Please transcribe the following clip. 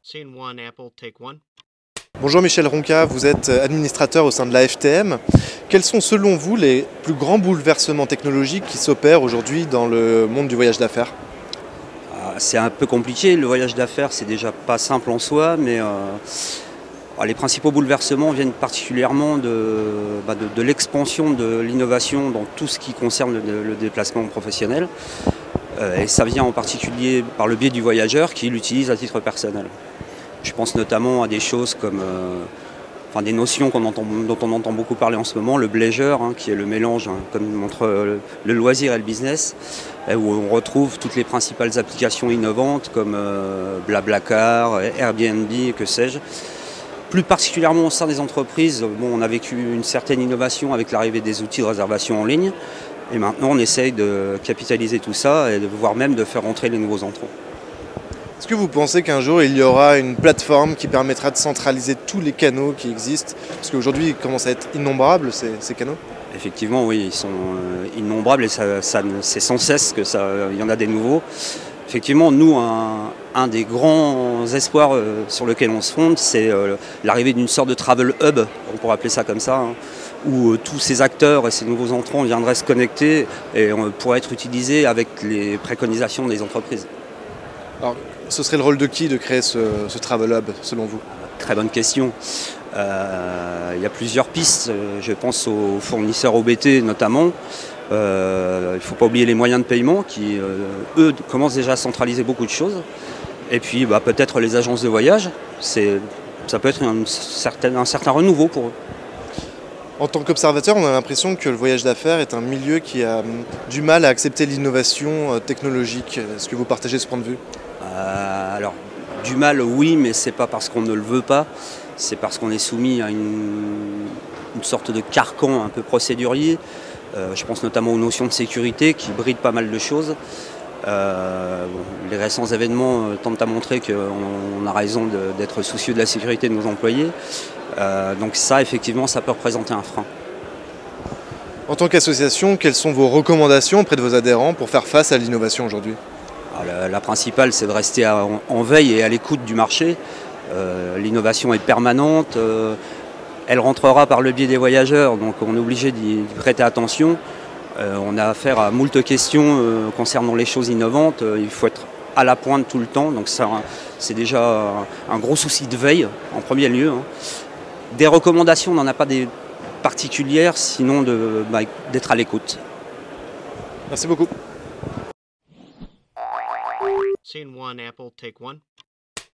Scene one, Apple, take one. Bonjour Michel Ronca, vous êtes administrateur au sein de la FTM. Quels sont selon vous les plus grands bouleversements technologiques qui s'opèrent aujourd'hui dans le monde du voyage d'affaires? C'est un peu compliqué, le voyage d'affaires c'est déjà pas simple en soi, mais les principaux bouleversements viennent particulièrement de l'expansion de l'innovation dans tout ce qui concerne le déplacement professionnel. Et ça vient en particulier par le biais du voyageur qui l'utilise à titre personnel. Je pense notamment à des choses comme des notions dont on entend beaucoup parler en ce moment, le bleisure, qui est le mélange entre le loisir et le business, où on retrouve toutes les principales applications innovantes comme Blablacar, Airbnb, que sais-je. Plus particulièrement au sein des entreprises, on a vécu une certaine innovation avec l'arrivée des outils de réservation en ligne. Et maintenant, on essaye de capitaliser tout ça, et voire même de faire rentrer les nouveaux entrants. Est-ce que vous pensez qu'un jour il y aura une plateforme qui permettra de centraliser tous les canaux qui existent? Parce qu'aujourd'hui, ils commencent à être innombrables ces canaux. Effectivement, oui, ils sont innombrables et c'est sans cesse qu'il y en a des nouveaux. Effectivement, nous, un des grands espoirs sur lequel on se fonde, c'est l'arrivée d'une sorte de travel hub, on pourrait appeler ça comme ça, où tous ces acteurs et ces nouveaux entrants viendraient se connecter et pourraient être utilisés avec les préconisations des entreprises. Alors, ce serait le rôle de qui de créer ce travel hub, selon vous? Très bonne question. Il y a plusieurs pistes, je pense aux fournisseurs OBT notamment. Il ne faut pas oublier les moyens de paiement qui, eux, commencent déjà à centraliser beaucoup de choses. Et puis peut-être les agences de voyage, ça peut être un certain renouveau pour eux. En tant qu'observateur, on a l'impression que le voyage d'affaires est un milieu qui a du mal à accepter l'innovation technologique. Est-ce que vous partagez ce point de vue? Alors, du mal, oui, mais c'est pas parce qu'on ne le veut pas, c'est parce qu'on est soumis à une sorte de carcan un peu procédurier. Je pense notamment aux notions de sécurité qui brident pas mal de choses. Les récents événements tentent à montrer qu'on a raison d'être soucieux de la sécurité de nos employés. Donc ça, effectivement, ça peut représenter un frein. En tant qu'association, quelles sont vos recommandations auprès de vos adhérents pour faire face à l'innovation aujourd'hui? La principale, c'est de rester en veille et à l'écoute du marché. L'innovation est permanente, elle rentrera par le biais des voyageurs, donc on est obligé d'y prêter attention. On a affaire à moult questions concernant les choses innovantes, il faut être à la pointe tout le temps, donc ça, c'est déjà un gros souci de veille en premier lieu. Des recommandations, on n'en a pas des particulières, sinon d'être à l'écoute. Merci beaucoup. Scene one, Apple, take one.